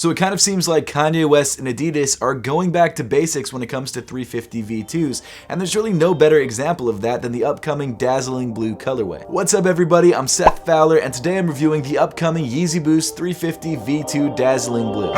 So it kind of seems like Kanye West and Adidas are going back to basics when it comes to 350 V2s, and there's really no better example of that than the upcoming Dazzling Blue colorway. What's up everybody, I'm Seth Fowler, and today I'm reviewing the upcoming Yeezy Boost 350 V2 Dazzling Blue.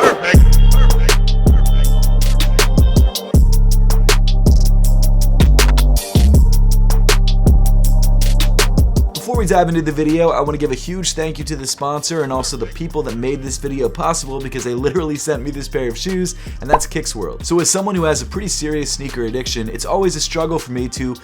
Before we dive into the video, I want to give a huge thank you to the sponsor and also the people that made this video possible, because they literally sent me this pair of shoes, and that's Kicks World. So as someone who has a pretty serious sneaker addiction, it's always a struggle for me to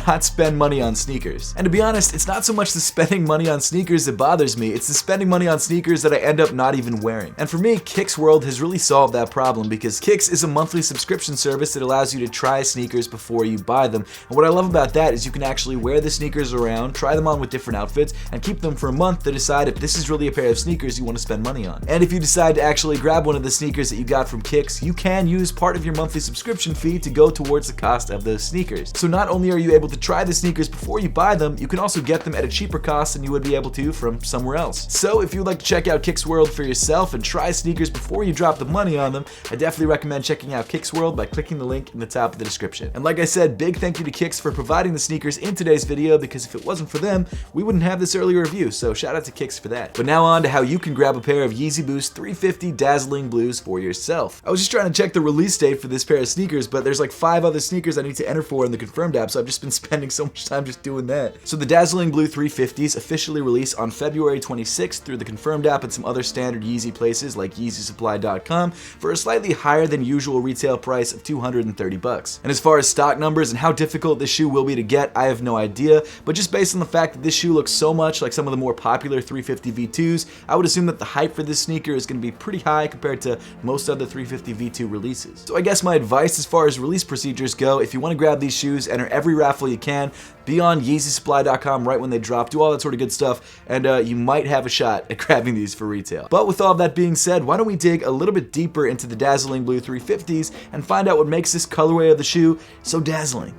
not spend money on sneakers. And to be honest, it's not so much the spending money on sneakers that bothers me, it's the spending money on sneakers that I end up not even wearing. And for me, Kicks World has really solved that problem, because Kicks is a monthly subscription service that allows you to try sneakers before you buy them. And what I love about that is you can actually wear the sneakers around, try them on with different outfits, and keep them for a month to decide if this is really a pair of sneakers you want to spend money on. And if you decide to actually grab one of the sneakers that you got from Kicks, you can use part of your monthly subscription fee to go towards the cost of those sneakers. So not only are you able to try the sneakers before you buy them, you can also get them at a cheaper cost than you would be able to from somewhere else. So if you'd like to check out Kicks World for yourself and try sneakers before you drop the money on them, I definitely recommend checking out Kicks World by clicking the link in the top of the description. And like I said, big thank you to Kicks for providing the sneakers in today's video, because if it wasn't for them, we wouldn't have this earlier review, so shout out to Kicks for that. But now on to how you can grab a pair of Yeezy Boost 350 Dazzling Blues for yourself. I was just trying to check the release date for this pair of sneakers, but there's like 5 other sneakers I need to enter for in the confirmed app, so I've just been spending so much time just doing that. So the Dazzling Blue 350s officially release on February 26th through the confirmed app and some other standard Yeezy places like YeezySupply.com for a slightly higher than usual retail price of $230. And as far as stock numbers and how difficult this shoe will be to get, I have no idea, but just based on the fact that this shoe looks so much like some of the more popular 350 V2s, I would assume that the hype for this sneaker is going to be pretty high compared to most other 350 V2 releases. So I guess my advice as far as release procedures go, if you want to grab these shoes, enter every raffle you can, be on YeezySupply.com right when they drop, do all that sort of good stuff, and you might have a shot at grabbing these for retail. But with all that being said, why don't we dig a little bit deeper into the Dazzling Blue 350s and find out what makes this colorway of the shoe so dazzling.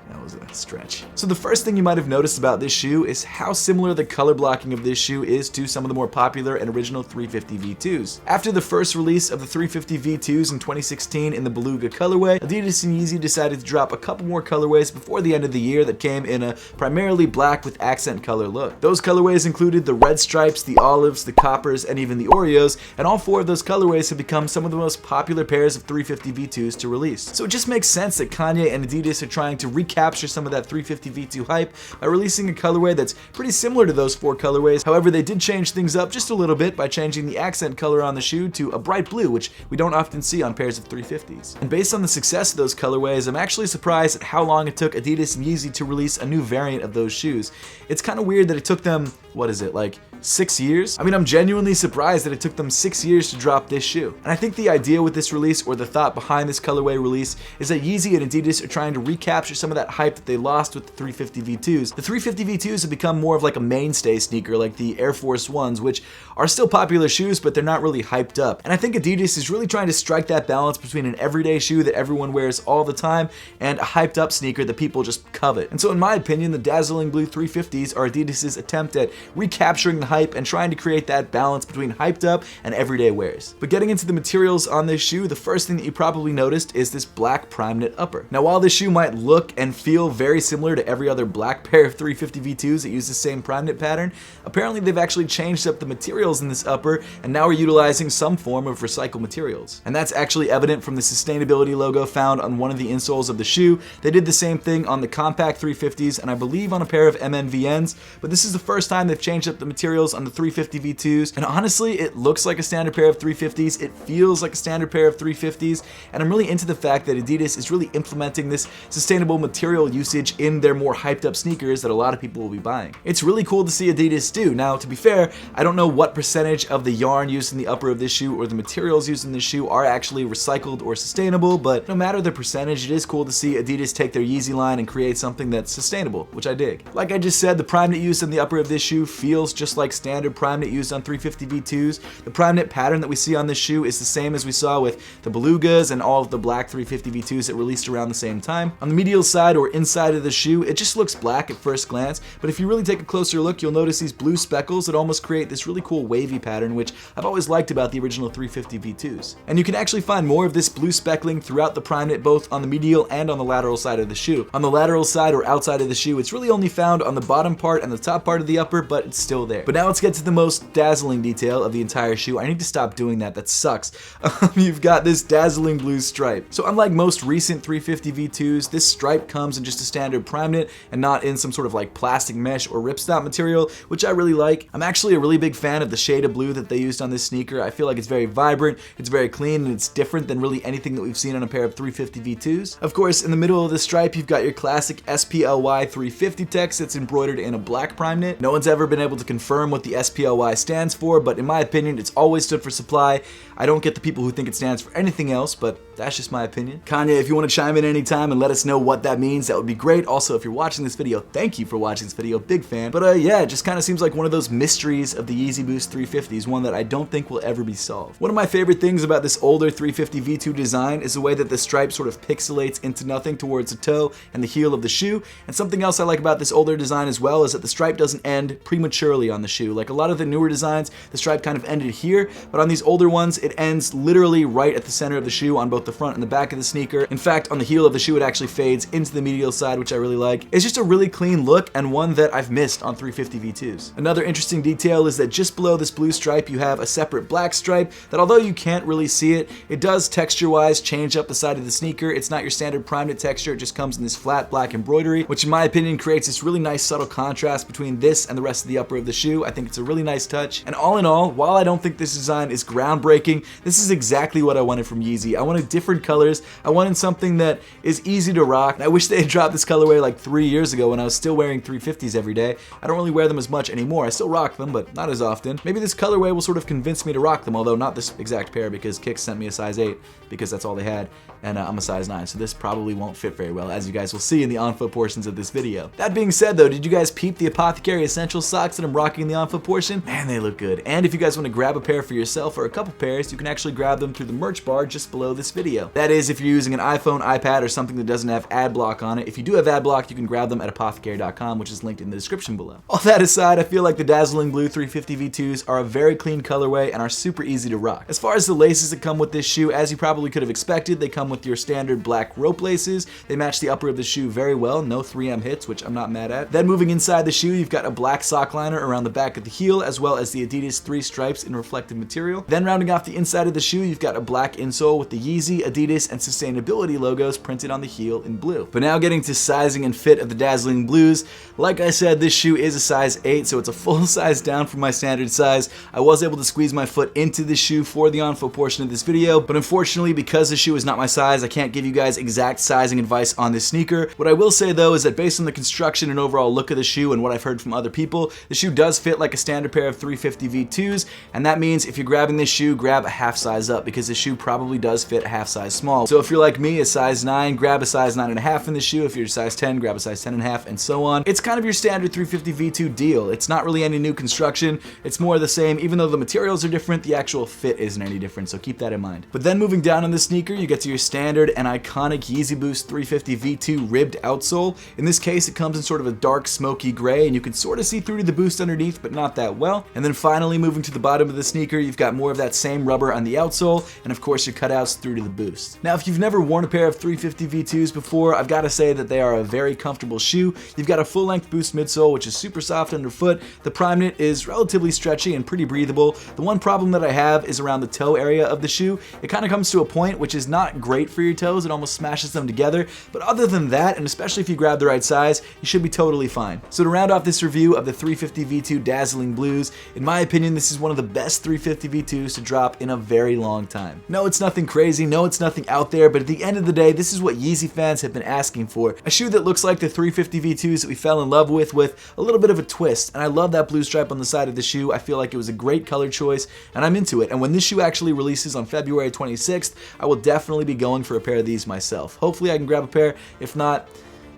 That was a stretch. So the first thing you might have noticed about this shoe is how similar the color blocking of this shoe is to some of the more popular and original 350 V2s. After the first release of the 350 V2s in 2016 in the Beluga colorway, Adidas and Yeezy decided to drop a couple more colorways before the end of the year that came in a primarily black with accent color look. Those colorways included the red stripes, the olives, the coppers, and even the Oreos, and all 4 of those colorways have become some of the most popular pairs of 350 V2s to release. So it just makes sense that Kanye and Adidas are trying to recapture some of that 350 V2 hype by releasing a colorway that's pretty similar to those 4 colorways. However, they did change things up just a little bit by changing the accent color on the shoe to a bright blue, which we don't often see on pairs of 350s. And based on the success of those colorways, I'm actually surprised at how long it took Adidas and Yeezy to release a new variant of those shoes. It's kind of weird that it took them, what is it, like 6 years? I mean, I'm genuinely surprised that it took them 6 years to drop this shoe. And I think the idea with this release, or the thought behind this colorway release, is that Yeezy and Adidas are trying to recapture some of that hype that they lost with the 350 V2s. The 350 V2s have become more of like a mainstay sneaker, like the Air Force Ones, which are still popular shoes, but they're not really hyped up. And I think Adidas is really trying to strike that balance between an everyday shoe that everyone wears all the time and a hyped up sneaker that people just covet. And so in my opinion, the Dazzling Blue 350s are Adidas's attempt at recapturing the hype and trying to create that balance between hyped up and everyday wears. But getting into the materials on this shoe, the first thing that you probably noticed is this black primeknit upper. Now while this shoe might look and feel very similar to every other black pair of 350 V2s that use the same primeknit pattern, apparently they've actually changed up the materials in this upper and now are utilizing some form of recycled materials. And that's actually evident from the sustainability logo found on one of the insoles of the shoe. They did the same thing on the compact 350s and I believe on a pair of MNVNs, but this is the first time they've changed up the materials on the 350 V2s, and honestly it looks like a standard pair of 350s, it feels like a standard pair of 350s, and I'm really into the fact that Adidas is really implementing this sustainable material usage in their more hyped up sneakers that a lot of people will be buying. It's really cool to see Adidas do. Now to be fair, I don't know what percentage of the yarn used in the upper of this shoe or the materials used in this shoe are actually recycled or sustainable, but no matter the percentage, it is cool to see Adidas take their Yeezy line and create something that's sustainable, which I dig. Like I just said, the primeknit used in the upper of this shoe shoe feels just like standard primeknit used on 350 V2s. The primeknit pattern that we see on this shoe is the same as we saw with the Belugas and all of the black 350 V2s that released around the same time. On the medial side or inside of the shoe, it just looks black at first glance, but if you really take a closer look, you'll notice these blue speckles that almost create this really cool wavy pattern, which I've always liked about the original 350 V2s. And you can actually find more of this blue speckling throughout the primeknit, both on the medial and on the lateral side of the shoe. On the lateral side or outside of the shoe, it's really only found on the bottom part and the top part of the upper, but it's still there. But now let's get to the most dazzling detail of the entire shoe. I need to stop doing that. That sucks. You've got this dazzling blue stripe. So unlike most recent 350 V2s, this stripe comes in just a standard primeknit and not in some sort of like plastic mesh or ripstop material, which I really like. I'm actually a really big fan of the shade of blue that they used on this sneaker. I feel like it's very vibrant, it's very clean, and it's different than really anything that we've seen on a pair of 350 V2s. Of course, in the middle of the stripe, you've got your classic SPLY 350 text that's embroidered in a black primeknit. No one's ever been able to confirm what the SPLY stands for, but in my opinion, it's always stood for supply. I don't get the people who think it stands for anything else, but that's just my opinion. Kanye, if you want to chime in anytime and let us know what that means, that would be great. Also, if you're watching this video, thank you for watching this video, big fan. But yeah, it just kind of seems like one of those mysteries of the Yeezy Boost 350s, one that I don't think will ever be solved. One of my favorite things about this older 350 V2 design is the way that the stripe sort of pixelates into nothing towards the toe and the heel of the shoe. And something else I like about this older design as well is that the stripe doesn't end prematurely on the shoe. Like a lot of the newer designs, the stripe kind of ended here, but on these older ones, it ends literally right at the center of the shoe on both the front and the back of the sneaker. In fact, on the heel of the shoe, it actually fades into the medial side, which I really like. It's just a really clean look and one that I've missed on 350 V2s. Another interesting detail is that just below this blue stripe, you have a separate black stripe that, although you can't really see it, it does texture-wise change up the side of the sneaker. It's not your standard primeknit texture, it just comes in this flat black embroidery, which in my opinion creates this really nice subtle contrast between this and the rest of the upper of the shoe. I think it's a really nice touch. And all in all, while I don't think this design is groundbreaking, this is exactly what I wanted from Yeezy. I wanted different colors. I wanted something that is easy to rock. And I wish they had dropped this colorway like 3 years ago when I was still wearing 350s every day. I don't really wear them as much anymore. I still rock them, but not as often. Maybe this colorway will sort of convince me to rock them, although not this exact pair because Kicks sent me a size 8 because that's all they had, and I'm a size 9, so this probably won't fit very well, as you guys will see in the on-foot portions of this video. That being said though, did you guys peep the Apothecary Essentials socks that I'm rocking in the on-foot portion? Man, they look good. And if you guys want to grab a pair for yourself or a couple pairs, you can actually grab them through the merch bar just below this video. That is, if you're using an iPhone, iPad, or something that doesn't have ad block on it. If you do have ad block, you can grab them at apothecary.com, which is linked in the description below. All that aside, I feel like the Dazzling Blue 350 V2s are a very clean colorway and are super easy to rock. As far as the laces that come with this shoe, as you probably could have expected, they come with your standard black rope laces. They match the upper of the shoe very well, no 3M hits, which I'm not mad at. Then moving inside the shoe, you've got a black sock liner around the back of the heel, as well as the Adidas 3 stripes in reflective material. Then rounding off the inside of the shoe, you've got a black insole with the Yeezy, Adidas, and sustainability logos printed on the heel in blue. But now getting to sizing and fit of the Dazzling Blues, like I said, this shoe is a size 8, so it's a full size down from my standard size. I was able to squeeze my foot into the shoe for the on-foot portion of this video, but unfortunately, because the shoe is not my size, I can't give you guys exact sizing advice on this sneaker. What I will say though is that based on the construction and overall look of the shoe and what I've heard from other people, the shoe does fit like a standard pair of 350 V2s, and that means if you're grabbing this shoe, grab a half size up because the shoe probably does fit a half size small. So if you're like me, a size 9, grab a size 9.5 in the shoe. If you're a size 10, grab a size 10.5, and so on. It's kind of your standard 350 V2 deal. It's not really any new construction. It's more the same. Even though the materials are different, the actual fit isn't any different, so keep that in mind. But then moving down on the sneaker, you get to your standard and iconic Yeezy Boost 350 V2 ribbed outsole. In this case, it comes in sort of a dark smoky gray, and you can sort of see through to the Boost underneath, but not that well. And then finally, moving to the bottom of the sneaker, you've got more of that same rubber on the outsole, and of course your cutouts through to the Boost. Now, if you've never worn a pair of 350 V2s before, I've got to say that they are a very comfortable shoe. You've got a full-length Boost midsole, which is super soft underfoot. The primeknit is relatively stretchy and pretty breathable. The one problem that I have is around the toe area of the shoe. It kind of comes to a point which is not great for your toes. It almost smashes them together. But other than that, and especially if you grab the right size, you should be totally fine. So to round off this review of the 350 V2 Dazzling Blues, in my opinion, this is one of the best 350 V2s to drop in a very long time. No, it's nothing crazy. No, it's nothing out there. But at the end of the day, this is what Yeezy fans have been asking for. A shoe that looks like the 350 V2s that we fell in love with a little bit of a twist. And I love that blue stripe on the side of the shoe. I feel like it was a great color choice, and I'm into it. And when this shoe actually releases on February 26th, I will definitely be going for a pair of these myself. Hopefully I can grab a pair. If not,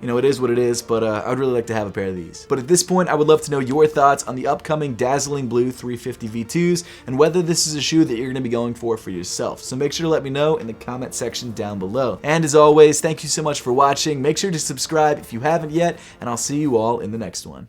you know, it is what it is, but I would really like to have a pair of these. But at this point, I would love to know your thoughts on the upcoming Dazzling Blue 350 V2s and whether this is a shoe that you're going to be going for yourself. So make sure to let me know in the comment section down below. And as always, thank you so much for watching. Make sure to subscribe if you haven't yet, and I'll see you all in the next one.